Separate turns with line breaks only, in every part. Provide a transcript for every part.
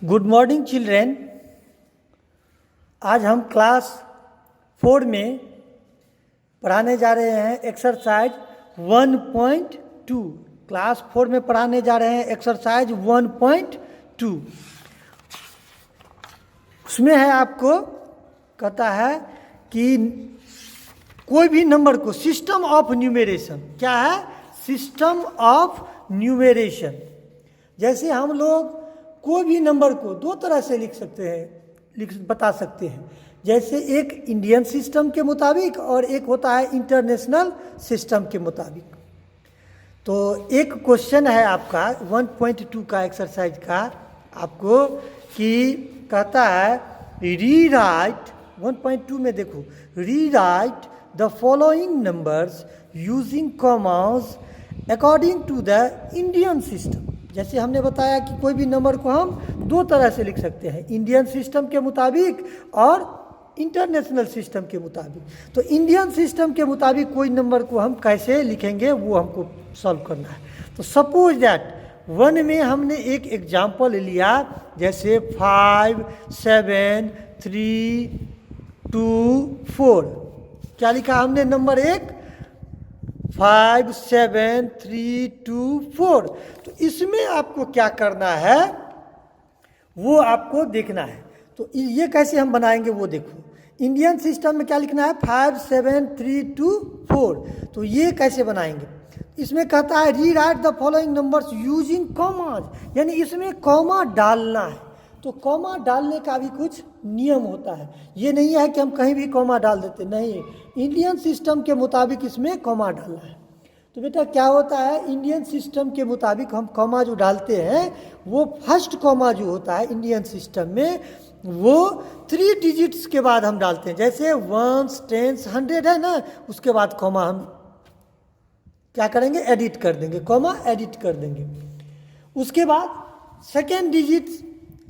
Good morning children. आज हम class 4 में पढ़ाने जा रहे हैं एक्सरसाइज 1.2। क्लास 4 में पढ़ाने जा रहे हैं एक्सरसाइज 1.2। उसमें है आपको कहता है कि कोई भी नंबर को सिस्टम ऑफ न्यूमेरेशन, क्या है सिस्टम ऑफ न्यूमेरेशन। जैसे हम लोग कोई भी नंबर को दो तरह से लिख सकते हैं, बता सकते हैं। जैसे एक इंडियन सिस्टम के मुताबिक और एक होता है इंटरनेशनल सिस्टम के मुताबिक। तो एक क्वेश्चन है आपका 1.2 का एक्सरसाइज का आपको कि कहता है रीराइट 1.2 में देखो, rewrite the following numbers using commas according to the Indian system. जैसे हमने बताया कि कोई भी नंबर को हम दो तरह से लिख सकते हैं, इंडियन सिस्टम के मुताबिक और इंटरनेशनल सिस्टम के मुताबिक। तो इंडियन सिस्टम के मुताबिक कोई नंबर को हम कैसे लिखेंगे वो हमको सॉल्व करना है। तो सपोज दैट 1 में हमने एक एग्जाम्पल लिया, जैसे 5 7 3 2 4। क्या लिखा हमने नंबर 1 5 7 3 2 4। तो इसमें आपको क्या करना है वो आपको देखना है। तो ये कैसे हम बनाएंगे वो देखो। इंडियन सिस्टम में क्या लिखना है 5 7 3 2 4। तो ये कैसे बनाएंगे, इसमें कहता है rewrite the following numbers using commas, यानी इसमें कॉमा डालना है। तो कॉमा डालने का भी कुछ नियम होता है, ये नहीं है कि हम कहीं भी कॉमा डाल देते, नहीं, इंडियन सिस्टम के मुताबिक इसमें कॉमा डालना है। तो बेटा क्या होता है, इंडियन सिस्टम के मुताबिक हम कॉमा जो डालते हैं वो फर्स्ट कॉमा जो होता है इंडियन सिस्टम में वो 3 डिजिट्स के बाद हम डालते हैं। जैसे 1 10 100 है ना, उसके बाद कॉमा हम क्या करेंगे, एडिट कर देंगे, कॉमा एडिट कर देंगे। उसके बाद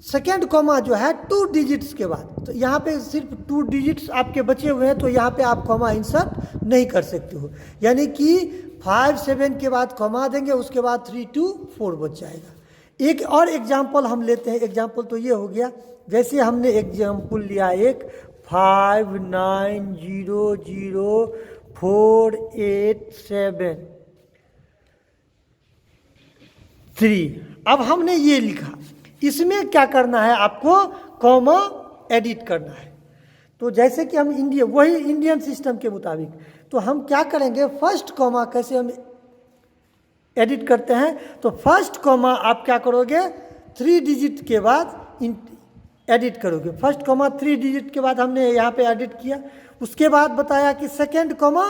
सेकेंड कॉमा जो है 2 डिजिट्स के बाद, तो यहाँ पे सिर्फ 2 डिजिट्स आपके बचे हुए हैं, तो यहाँ पे आप कॉमा इंसर्ट नहीं कर सकते हो। यानी कि 5 7 के बाद कॉमा देंगे, उसके बाद 3 2 4 बच जाएगा। एक और एग्जाम्पल हम लेते हैं। एग्जाम्पल तो ये हो गया, जैसे हमने एग्जाम्पल लिया एक 5 9 0 0 4 8 7 3। अब हमने ये लिखा, इसमें क्या करना है आपको, कॉमा एडिट करना है। तो जैसे कि हम वही इंडियन सिस्टम के मुताबिक, तो हम क्या करेंगे, फर्स्ट कॉमा कैसे हम एडिट करते हैं, तो फर्स्ट कॉमा आप क्या करोगे 3 डिजिट के बाद एडिट करोगे। फर्स्ट कॉमा 3 डिजिट के बाद हमने यहाँ पे एडिट किया। उसके बाद बताया कि सेकेंड कॉमा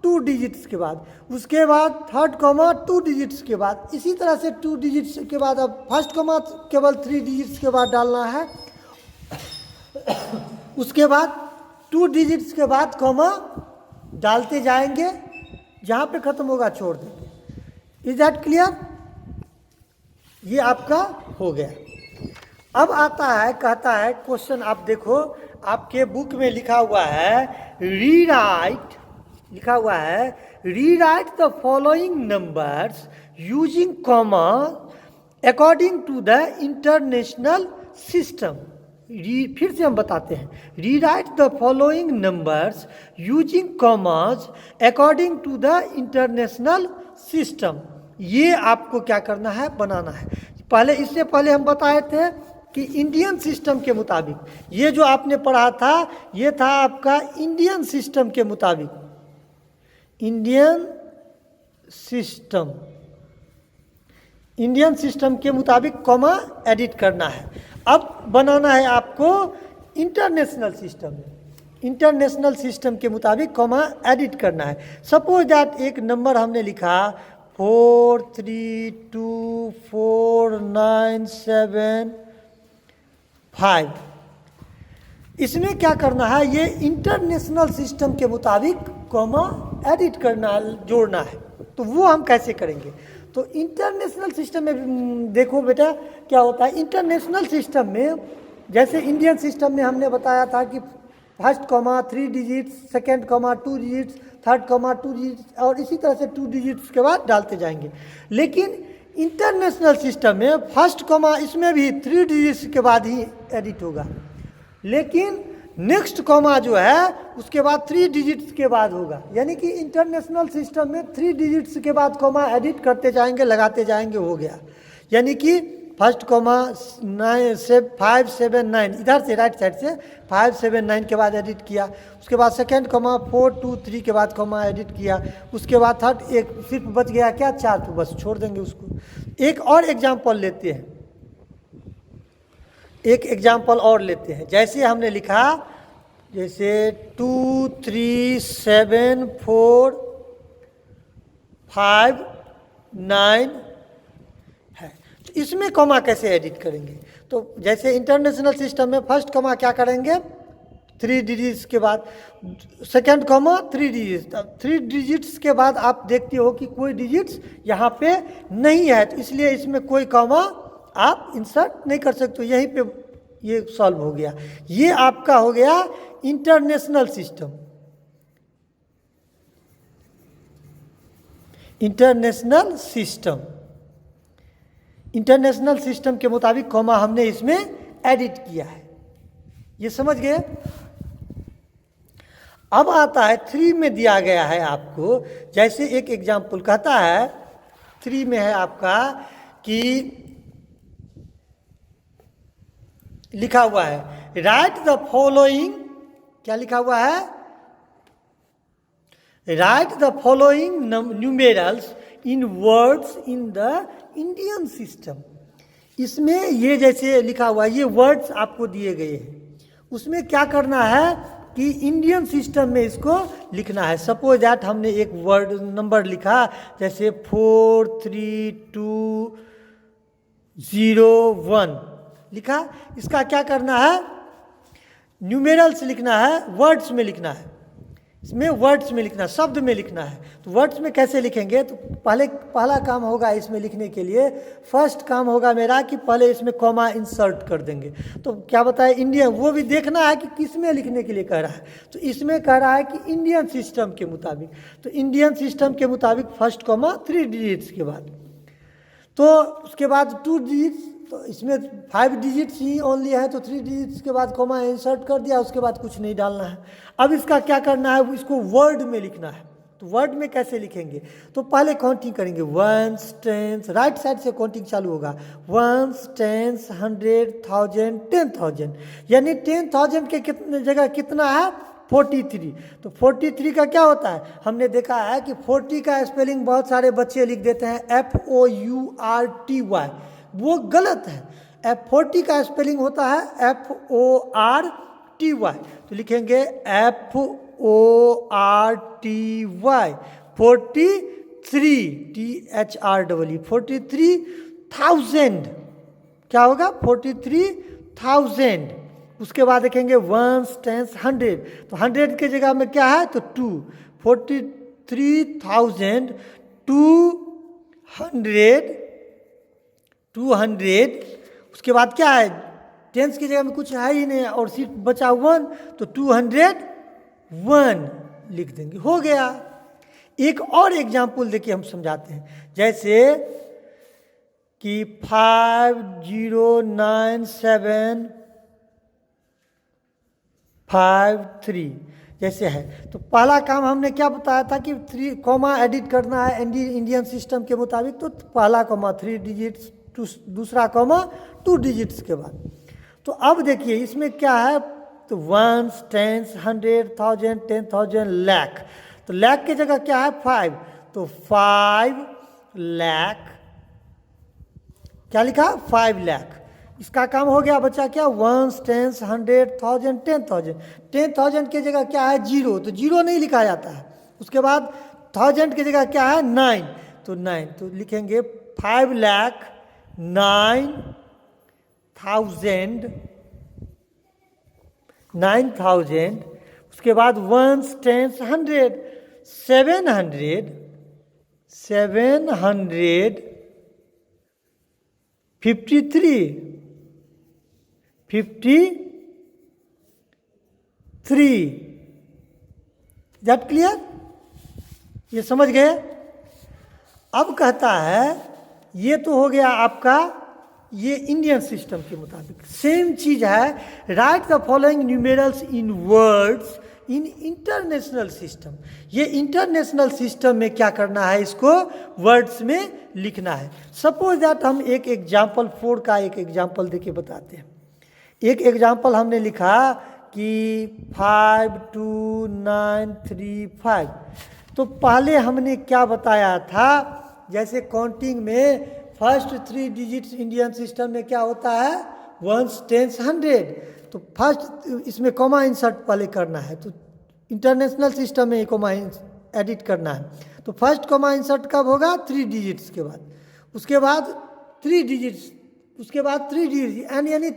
2 डिजिट्स के बाद, उसके बाद थर्ड कॉमा 2 डिजिट्स के बाद, इसी तरह से 2 डिजिट्स के बाद अब फर्स्ट कॉमा केवल 3 डिजिट्स के बाद डालना है। उसके बाद 2 डिजिट्स के बाद कॉमा डालते जाएंगे, जहाँ पे ख़त्म होगा छोड़ देंगे। Is that clear? ये आपका हो गया। अब आता है, कहता है क्वेश्चन, आप देखो आपके बुक में लिखा हुआ है रीराइट, लिखा हुआ है rewrite the following numbers using comma according to the international system. फिर से हम बताते हैं, rewrite the following numbers using commas according to the international system. ये आपको क्या करना है, बनाना है। इससे पहले हम बताए थे कि इंडियन सिस्टम के मुताबिक, ये जो आपने पढ़ा था ये था आपका इंडियन सिस्टम के मुताबिक, इंडियन सिस्टम के मुताबिक कॉमा एडिट करना है। अब बनाना है आपको इंटरनेशनल सिस्टम में, इंटरनेशनल सिस्टम के मुताबिक कॉमा एडिट करना है। सपोज दैट एक नंबर हमने लिखा 4 3 2 4 9 7 5। इसमें क्या करना है, ये इंटरनेशनल सिस्टम के मुताबिक कॉमा एडिट करना है, जोड़ना है। तो वो हम कैसे करेंगे, तो इंटरनेशनल सिस्टम में देखो बेटा क्या होता है। इंटरनेशनल सिस्टम में जैसे इंडियन सिस्टम में हमने बताया था कि first comma 3 digits, second comma 2 digits, third comma 2 digits, और इसी तरह से 2 डिजिट्स के बाद डालते जाएंगे। लेकिन इंटरनेशनल सिस्टम में फर्स्ट कॉमा इसमें भी 3 डिजिट्स के बाद ही एडिट होगा, लेकिन नेक्स्ट कॉमा जो है उसके बाद 3 डिजिट्स के बाद होगा। यानी कि इंटरनेशनल सिस्टम में 3 डिजिट्स के बाद कॉमा एडिट करते जाएंगे, लगाते जाएंगे, हो गया। यानी कि फर्स्ट कॉमा 579 इधर से राइट साइड से 579 के बाद एडिट किया, उसके बाद सेकेंड कॉमा 423 के बाद कॉमा एडिट किया, उसके बाद थर्ड एक सिर्फ बच गया क्या 4, तो बस छोड़ देंगे उसको। एक और एग्जाम्पल लेते हैं, एक एग्जाम्पल और लेते हैं। जैसे हमने लिखा, जैसे 2 3 7 4 5 9 है, तो इसमें कॉमा कैसे एडिट करेंगे? तो जैसे इंटरनेशनल सिस्टम में फर्स्ट कॉमा क्या करेंगे 3 डिजिट्स के बाद, सेकेंड कॉमा 3 डिजिट्स, 3 डिजिट्स के बाद आप देखते हो कि कोई डिजिट्स यहाँ पे नहीं है, तो इसलिए इसमें कोई कॉमा आप इंसर्ट नहीं कर सकते। यहीं पे ये सॉल्व हो गया। ये आपका हो गया international system. International system, international system के मुताबिक कॉमा हमने इसमें एडिट किया है। ये समझ गए? अब आता है 3 में दिया गया है आपको, जैसे एक एग्जाम्पल कहता है 3 में है आपका कि लिखा हुआ है राइट द फॉलोइंग, क्या लिखा हुआ है? Right the following numerals in words in the Indian system. इसमें ये जैसे लिखा हुआ है, ये वर्ड्स आपको दिए गए हैं, उसमें क्या करना है कि इंडियन सिस्टम में इसको लिखना है। सपोज दैट हमने एक वर्ड नंबर लिखा, जैसे 4 3 2 0 1 लिखा, इसका क्या करना है? न्यूमेरल्स लिखना है, वर्ड्स में लिखना है, इसमें वर्ड्स में लिखना, शब्द में लिखना है। तो वर्ड्स में कैसे लिखेंगे? तो पहला काम होगा इसमें लिखने के लिए, फर्स्ट काम होगा मेरा कि पहले इसमें कॉमा इंसर्ट कर देंगे। तो क्या बताए इंडियन, वो भी देखना है कि किस में लिखने के लिए कह रहा है, तो इसमें कह रहा है कि इंडियन सिस्टम के मुताबिक, तो इंडियन सिस्टम के मुताबिक फर्स्ट कॉमा 3 डिजिट्स के बाद, तो उसके बाद 2 डिजिट्स, तो इसमें 5 डिजिट्स ही ओनली है, तो 3 डिजिट्स के बाद कॉमा इंसर्ट कर दिया, उसके बाद कुछ नहीं डालना है। अब इसका क्या करना है, इसको वर्ड में लिखना है। तो वर्ड में कैसे लिखेंगे? तो पहले काउंटिंग करेंगे, 1 10, राइट साइड से काउंटिंग चालू होगा, 1 10 100 1000 10,000, यानी 10,000 के कितने जगह कितना है 43। तो 43 का क्या होता है? हमने देखा है कि 40 का स्पेलिंग बहुत सारे बच्चे लिख देते हैं FOURTY, वो गलत है। 40 का स्पेलिंग होता है FORTY, तो लिखेंगे FORTY 43 THREE 43,000, क्या होगा 43,000। उसके बाद देखेंगे 1 10 100, तो 100 के जगह में क्या है तो 2, 43,200। उसके बाद क्या है, टेंस की जगह में कुछ है ही नहीं और सिर्फ बचा 1, तो 201 लिख देंगे, हो गया। एक और एग्जाम्पल देखिए हम समझाते हैं, जैसे कि 509753 जैसे है। तो पहला काम हमने क्या बताया था कि 3 कॉमा एडिट करना है इंडियन सिस्टम के मुताबिक, तो पहला कॉमा 3 डिजिट्स, दूसरा कॉमा 2 डिजिट्स के बाद। तो अब देखिए इसमें क्या है, तो 1 10 100 1000 10,000 लाख, तो लाख की जगह क्या है 5, तो 5 लाख, क्या लिखा 5 लाख। इसका काम हो गया बच्चा क्या 1 10 100 1000 10,000, 10,000 की जगह क्या है 0, तो 0 नहीं लिखा जाता है। उसके बाद 1000 की जगह क्या है 9, तो 9, तो लिखेंगे 5,09,000 9,000। उसके बाद 1 10 100 700 753 दैट क्लियर, ये समझ गए। अब कहता है ये तो हो गया आपका ये इंडियन सिस्टम के मुताबिक। सेम चीज है, right the following numerals in words in international system. ये इंटरनेशनल सिस्टम में क्या करना है, इसको वर्ड्स में लिखना है। सपोज दैट हम एक एग्जाम्पल 4 का एक एग्जाम्पल देके बताते हैं। एक एग्जाम्पल हमने लिखा कि 5 2 9 3 5। तो पहले हमने क्या बताया था, जैसे काउंटिंग में फर्स्ट 3 डिजिट्स इंडियन सिस्टम में क्या होता है, 1s 10s 100। तो फर्स्ट इसमें कॉमा इंसर्ट पहले करना है, तो इंटरनेशनल सिस्टम में कॉमा एडिट करना है। तो फर्स्ट कॉमा इंसर्ट कब होगा, 3 डिजिट्स के बाद, उसके बाद 3 डिजिट्स, उसके बाद 3 डिजिट्स, यानी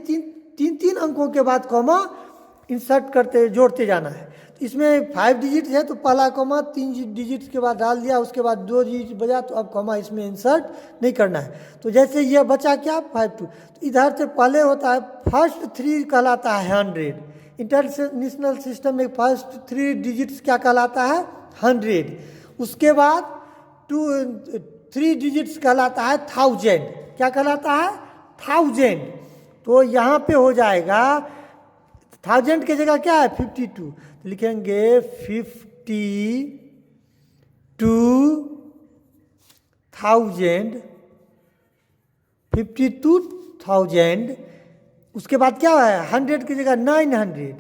तीन अंकों के बाद कॉमा इंसर्ट करते जोड़ते जाना है। तो इसमें 5 डिजिट्स है तो पहला कॉमा 3 डिजिट्स के बाद डाल दिया, उसके बाद 2 डिजिट बजा, तो अब कॉमा इसमें इंसर्ट नहीं करना है। तो जैसे ये बचा क्या 5 2, तो इधर से पहले होता है फर्स्ट 3 कहलाता है 100। इंटरनेशनल सिस्टम में फर्स्ट 3 डिजिट्स क्या कहलाता है 100। उसके बाद 3 डिजिट्स कहलाता है 1000। क्या कहलाता है 1000। तो यहाँ पे हो जाएगा 1000 की जगह क्या है 52, तो लिखेंगे 52,000। उसके बाद क्या है 100 की जगह 900,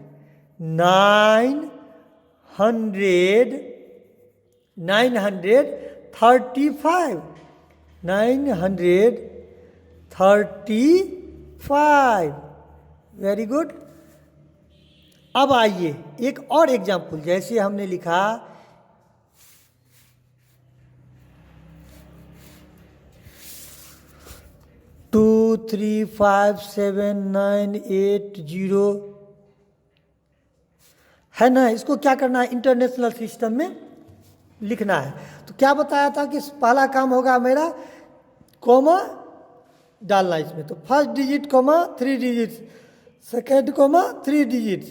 935। Very good. अब आइए एक और एग्जाम्पल, जैसे हमने लिखा 2 3 5 7 9 8 0 है ना। इसको क्या करना है, इंटरनेशनल सिस्टम में लिखना है। तो क्या बताया था कि पहला काम होगा मेरा कॉमा डालना इसमें। तो first digit comma 3 digits, second comma 3 digits,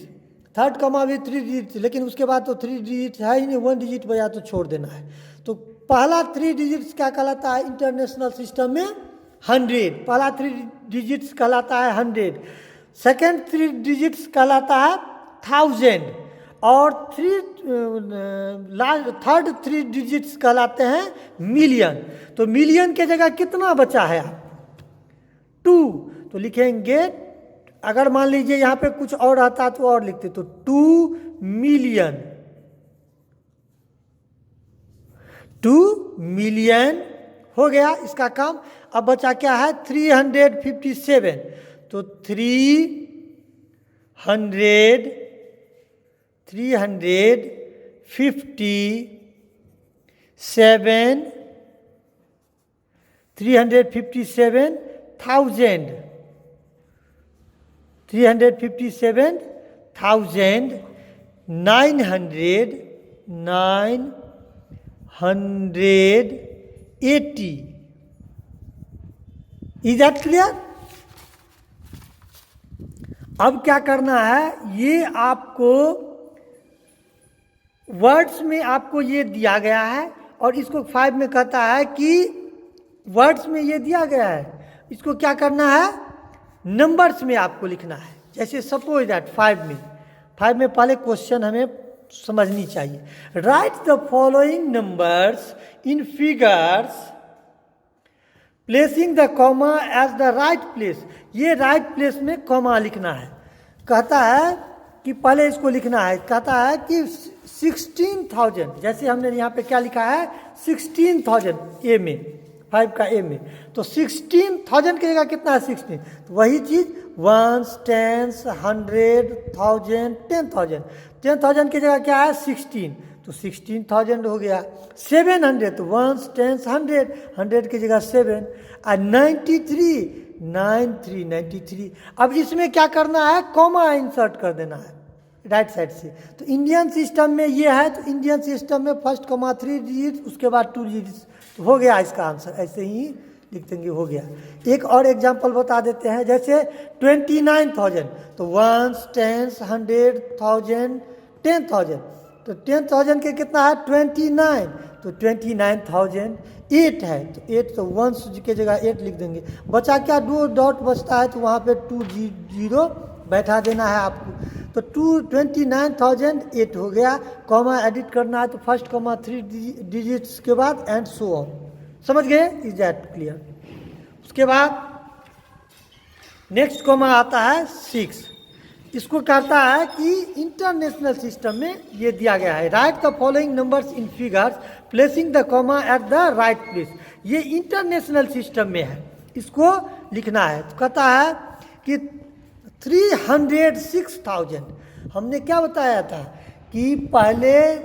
third comma भी 3 डिजिट, लेकिन उसके बाद तो 3 डिजिट है ही नहीं, 1 डिजिट बजा तो छोड़ देना है। तो पहला 3 डिजिट्स क्या कहलाता है इंटरनेशनल सिस्टम में 100। पहला 3 डिजिट्स कहलाता है 100, सेकेंड 3 डिजिट्स कहलाता है 1000 और थर्ड 3 डिजिट्स कहलाते हैं मिलियन। तो मिलियन के जगह कितना बचा है 2, तो लिखेंगे, अगर मान लीजिए यहाँ पे कुछ और आता तो और लिखते, तो 2 मिलियन, 2 मिलियन हो गया इसका काम। अब बचा क्या है 357, तो 357 980। Is that clear. अब क्या करना है, ये आपको वर्ड्स में आपको ये दिया गया है, और इसको 5 में कहता है कि वर्ड्स में ये दिया गया है, इसको क्या करना है नंबर्स में आपको लिखना है। जैसे सपोज दैट 5 में पहले क्वेश्चन हमें समझनी चाहिए। Write the following numbers in figures placing the comma as the right place. ये राइट प्लेस में कॉमा लिखना है। कहता है कि पहले इसको लिखना है, कहता है कि 16,000, जैसे हमने यहाँ पे क्या लिखा है 16,000 ए में, 5 का ए में, तो 16,000 की जगह कितना है 16, तो वही चीज 1s 10s 100 1000 10,000, 10,000 की जगह क्या है 16, तो 16,000 हो गया। 700 तो 1s 10s 100 100 की जगह 7, और 93। अब इसमें क्या करना है कॉमा इंसर्ट कर देना है राइट साइड से। तो इंडियन सिस्टम में ये है, तो इंडियन सिस्टम में फर्स्ट कॉमा 3 डिजिट, उसके बाद 2 डिजिट, तो हो गया इसका आंसर। ऐसे ही लिख देंगे, हो गया। एक और एग्जांपल बता देते हैं, जैसे 29,000, तो 1s 10s 100 1000 10,000, तो 10,000 के कितना है 29, तो 29,008 है, तो 8 तो 1 के जगह 8 लिख देंगे। बचा क्या, 2 डॉट बचता है तो वहाँ पे 2 जीरो बैठा देना है आपको। तो 29,008 हो गया। कॉमा एडिट करना है तो फर्स्ट कॉमा 3 डिजिट्स के बाद एंड सो ऑन। समझ गए? Is that clear? उसके बाद नेक्स्ट कॉमा आता है 6। इसको कहता है कि इंटरनेशनल सिस्टम में ये दिया गया है, right the following numbers in figures placing the comma at the right place. ये इंटरनेशनल सिस्टम में है, इसको लिखना है। तो कहता है कि 306,000। हमने क्या बताया था कि पहले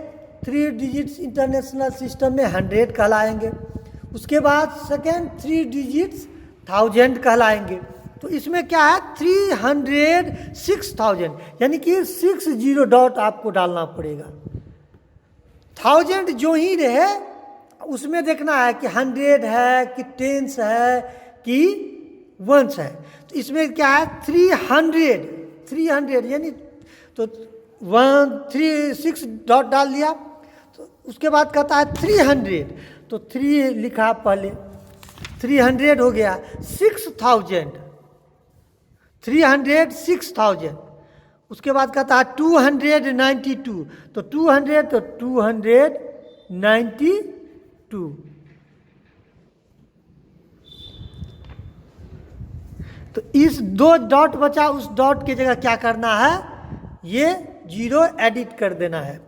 3 डिजिट्स इंटरनेशनल सिस्टम में 100 कहलाएंगे, उसके बाद सेकेंड 3 डिजिट्स 1000 कहलाएंगे। तो इसमें क्या है, 306,000, यानी कि 60 डॉट आपको डालना पड़ेगा। 1000 जो ही रहे उसमें देखना है कि 100 है कि 10s है कि 1s है। तो इसमें क्या है, 300 यानी तो 136 डॉट डाल दिया। तो उसके बाद कहता है 300, तो 3 लिखा पहले, 300 हो गया। 6,000, 306,000। उसके बाद कहता है 292, तो 200 तो 292। तो इस 2 डॉट बचा, उस डॉट की जगह क्या करना है, ये 0 एडिट कर देना है।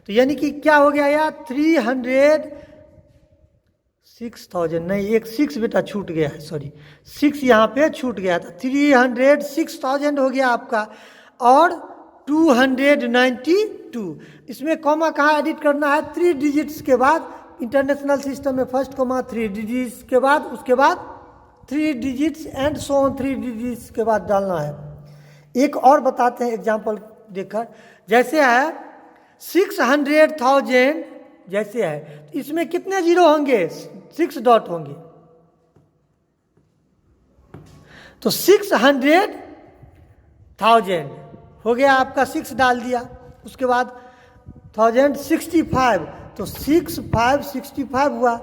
तो यानी कि क्या हो गया यार, 306,000 नहीं, एक 6 बेटा छूट गया है, सॉरी 6 यहाँ पे छूट गया था। 306,000 हो गया आपका, और 292। इसमें कॉमा कहाँ एडिट करना है, 3 डिजिट्स के बाद। इंटरनेशनल सिस्टम में फर्स्ट कॉमा 3 डिजिट्स के बाद, उसके बाद 3 digits and so on 3 digits के बाद डालना है। एक और बताते हैं एग्जाम्पल देखकर, जैसे है 600,000 जैसे है, तो इसमें कितने जीरो होंगे, 6 डॉट होंगे। तो 600,000 हो गया आपका, 6 डाल दिया। उसके बाद 1065, तो 6565 हुआ।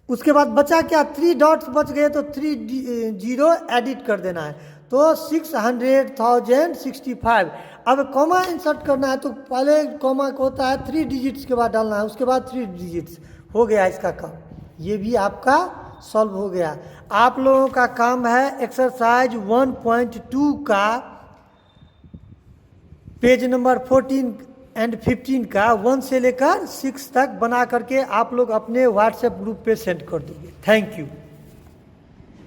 उसके बाद बचा क्या, 3 डॉट्स बच गए, तो 3 जीरो एडिट कर देना है। तो 600,065। अब कॉमा इंसर्ट करना है, तो पहले कॉमा को होता है 3 डिजिट्स के बाद डालना है, उसके बाद 3 डिजिट्स। हो गया इसका काम, ये भी आपका सॉल्व हो गया। आप लोगों का काम है एक्सरसाइज 1.2 का पेज नंबर 14 एंड 15 का 1 से लेकर 6 तक बना करके आप लोग अपने व्हाट्सएप ग्रुप पे सेंड कर दोगे। Thank you.